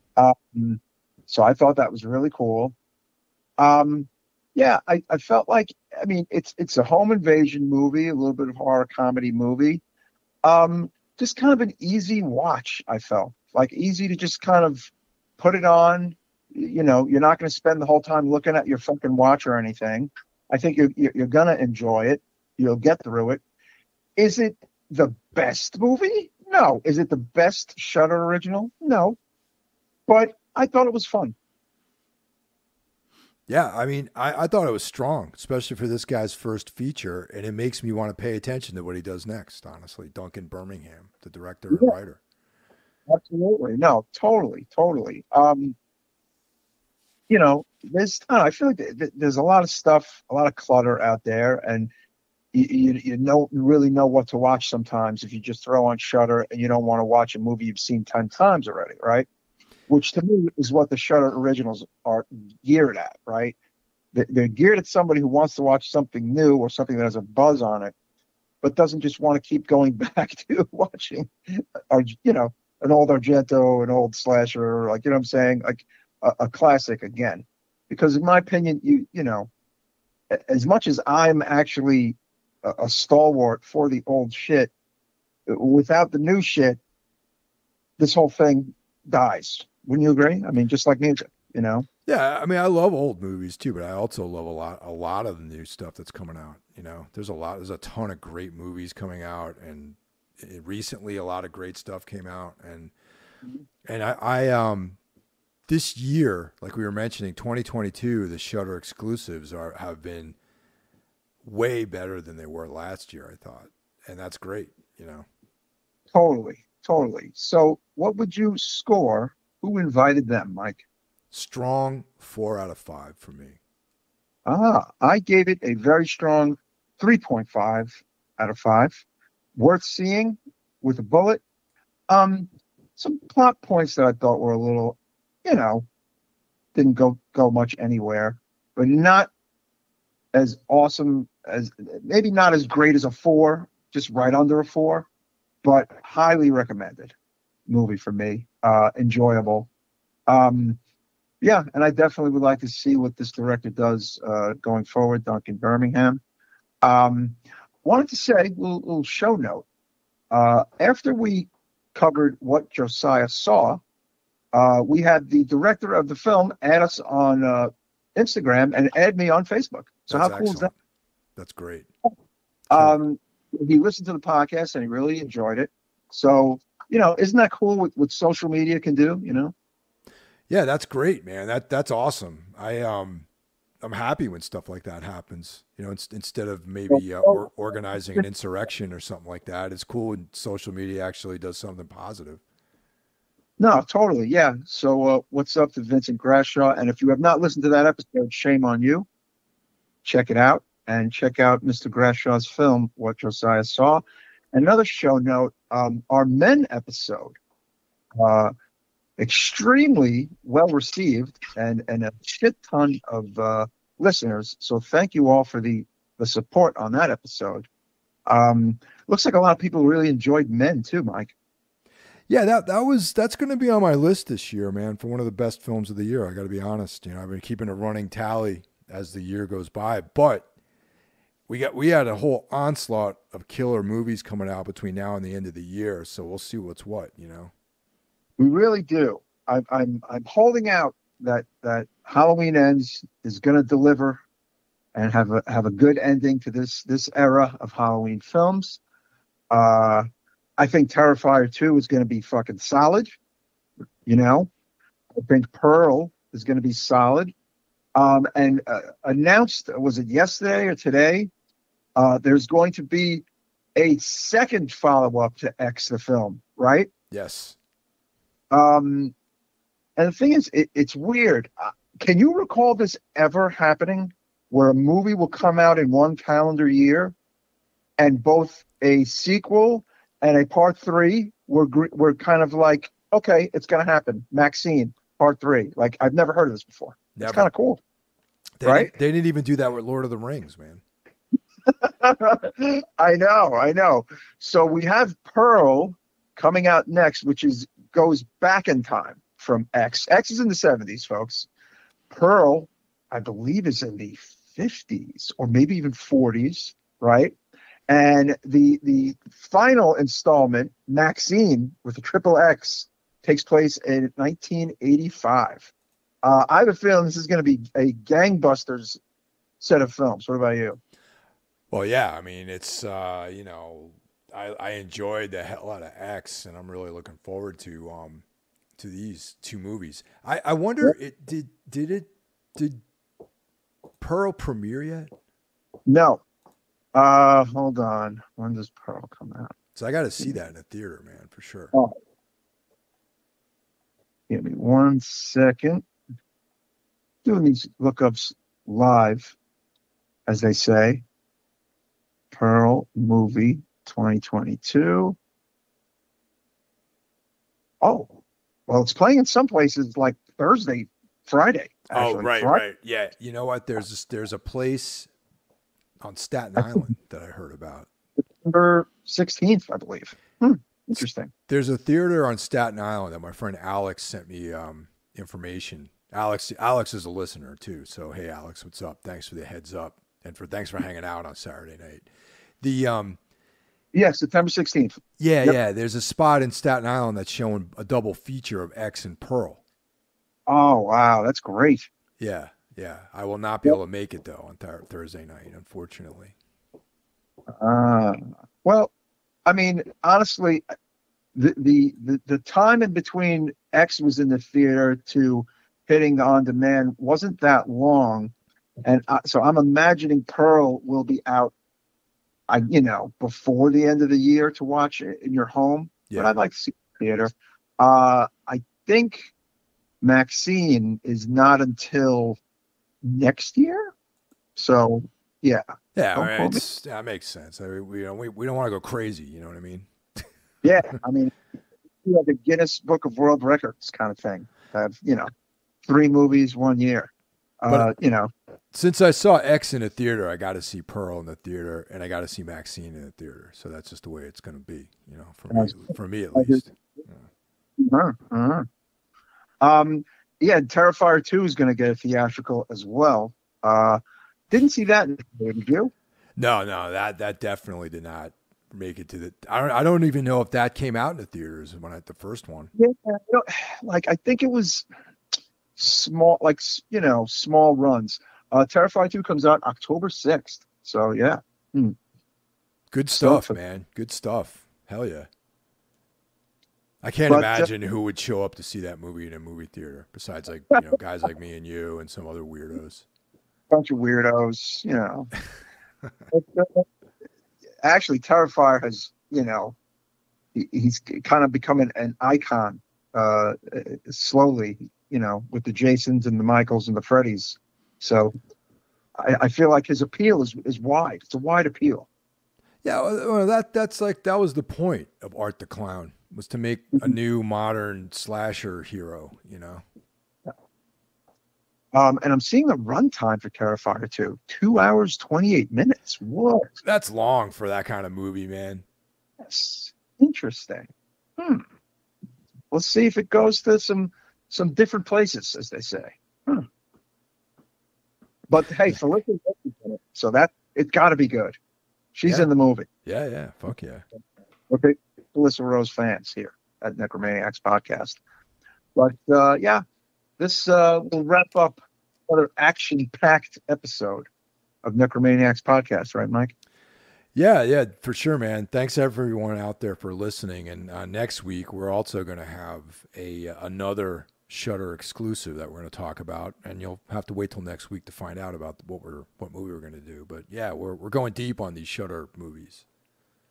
So I thought that was really cool. Yeah, I felt like, it's a home invasion movie, a little bit of horror comedy movie. Just kind of an easy watch, I felt. like easy to just kind of put it on. You know, you're not going to spend the whole time looking at your fucking watch or anything. I think you're going to enjoy it. You'll get through it. Is it the best movie? No. Is it the best Shudder original? No. But I thought it was fun. Yeah, I mean, I thought it was strong, especially for this guy's first feature, and it makes me want to pay attention to what he does next, honestly. Duncan Birmingham, the director and writer. Absolutely. No, totally. You know, I feel like there's a lot of stuff, a lot of clutter out there, and you don't really know what to watch sometimes if you just throw on Shudder and you don't want to watch a movie you've seen 10 times already, right? Which to me is what the Shudder originals are geared at, right? They're geared at somebody who wants to watch something new or something that has a buzz on it, but doesn't just want to keep going back to watching, or an old Argento, an old slasher, like, you know what I'm saying, like a classic again. Because in my opinion, you know, as much as I'm actually a stalwart for the old shit, without the new shit, this whole thing dies. Wouldn't you agree? I mean, just like music, you know? Yeah, I mean, I love old movies too, but I also love a lot of the new stuff that's coming out. You know, there's a ton of great movies coming out, and recently a lot of great stuff came out, and I this year, like we were mentioning, 2022, the Shudder exclusives have been way better than they were last year, I thought, and that's great. You know, totally. So, what would you score? Who invited them, Mike? Strong 4 out of 5 for me. I gave it a very strong 3.5 out of 5. Worth seeing with a bullet. Some plot points that I thought were a little, you know, didn't go much anywhere, but not as awesome as, maybe not as great as a 4, just right under a 4, but highly recommended movie for me. Enjoyable. Yeah, and I definitely would like to see what this director does going forward, Duncan Birmingham. Wanted to say, little show note. After we covered what Josiah Saw, we had the director of the film add us on Instagram and add me on Facebook. So That's how cool excellent. is that? That's great. He listened to the podcast and he really enjoyed it. So, you know, isn't that cool what social media can do, you know? Yeah, that's great, man. That's awesome. I'm happy when stuff like that happens. You know, instead of maybe organizing an insurrection or something like that, it's cool when social media actually does something positive. No, totally. Yeah. So what's up to Vincent Grashaw? And if you have not listened to that episode, shame on you. Check it out and check out Mr. Grashaw's film, What Josiah Saw. Another show note, our Men episode, extremely well received and a shit ton of listeners. So thank you all for the support on that episode. Looks like a lot of people really enjoyed Men too, Mike. Yeah, that's going to be on my list this year, man, for one of the best films of the year. I got to be honest. You know, I've been keeping a running tally as the year goes by, but we had a whole onslaught of killer movies coming out between now and the end of the year. So we'll see what's what, you know. We really do. I'm holding out that Halloween Ends is going to deliver and have a good ending to this era of Halloween films. I think Terrifier 2 is going to be fucking solid. You know, I think Pearl is going to be solid. And announced, was it yesterday or today? There's going to be a second follow-up to X, the film, right? Yes. And the thing is, it's weird. Can you recall this ever happening where a movie will come out in one calendar year and both a sequel and a part 3 were kind of like, okay, it's going to happen. Maxine, part 3. Like, I've never heard of this before. Never. It's kind of cool. Right? They didn't even do that with Lord of the Rings, man. I know. So we have Pearl coming out next, which goes back in time from X. X is in the 70s, folks. Pearl, I believe, is in the 50s or maybe even 40s, right? And the final installment, Maxine, with a triple X, takes place in 1985. I have a feeling this is going to be a gangbusters set of films. What about you? Well, yeah, I mean, it's, I enjoyed the hell out of X, and I'm really looking forward to these two movies. I wonder, did Pearl premiere yet? No. Hold on. When does Pearl come out? So I got to see that in the theater, man, for sure. Oh. Give me 1 second. Doing these lookups live, as they say. Pearl movie 2022. Oh, well, it's playing in some places like Thursday, Friday. Actually. Oh, right, Friday. right. Yeah. You know what? There's a place on Staten Island that I heard about. September 16th, I believe. Interesting. There's a theater on Staten Island that my friend Alex sent me information. Alex is a listener too. So hey, Alex, what's up? Thanks for the heads up, and thanks for hanging out on Saturday night. September 16th. Yeah, yep. Yeah. There's a spot in Staten Island that's showing a double feature of X and Pearl. Oh wow, that's great. Yeah, yeah. I will not be able to make it though on Thursday night, unfortunately. Well, I mean, honestly, the time in between X was in the theater to hitting the on demand wasn't that long, and so I'm imagining Pearl will be out, before the end of the year to watch it in your home. Yeah. But I'd like to see the theater. I think Maxine is not until next year, so yeah. Yeah, I mean, that makes sense. I mean, we don't want to go crazy. You know what I mean? Yeah, I mean, the Guinness Book of World Records kind of thing. Have 3 movies 1 year. Since I saw X in the theater, I got to see Pearl in the theater, and I got to see Maxine in the theater. So that's just the way it's going to be. For me at least. Yeah. Terrifier 2 is going to get a theatrical as well. Didn't see that in the theater, did you? No, that definitely did not make it to the. I don't even know if that came out in the theaters when the first one. Yeah, I think it was small, small runs. Terrifier 2 comes out October 6th. So yeah. Good stuff, man. Good stuff. Hell yeah. I can't imagine who would show up to see that movie in a movie theater besides guys like me and you and some other weirdos. Bunch of weirdos, Actually, Terrifier has, he's kind of becoming an icon slowly, with the Jasons and the Michaels and the Freddys. So I feel like his appeal is wide. It's a wide appeal. Yeah, well, that was the point of Art the Clown, was to make a new modern slasher hero, And I'm seeing the runtime for Terrifier 2, 2 hours, 28 minutes. What? That's long for that kind of movie, man. Yes. Interesting. Let's see if it goes to some different places, as they say. But hey, Felicia's in it, so that it's got to be good. She's in the movie. Yeah. Fuck yeah. Okay, Felissa Rose fans here at Necromaniacs Podcast. But this will wrap up another action-packed episode of Necromaniacs Podcast, right, Mike? Yeah, for sure, man. Thanks everyone out there for listening. And next week we're also going to have another Shudder exclusive that we're going to talk about, and you'll have to wait till next week to find out about what movie we're going to do. But yeah, we're going deep on these Shudder movies.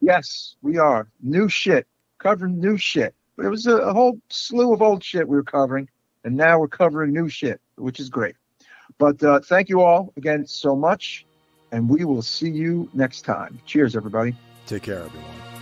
Yes, we are. New shit, covering new shit. There was a whole slew of old shit we were covering, and now we're covering new shit, which is great. But thank you all again so much, and we will see you next time. Cheers, everybody. Take care, everyone.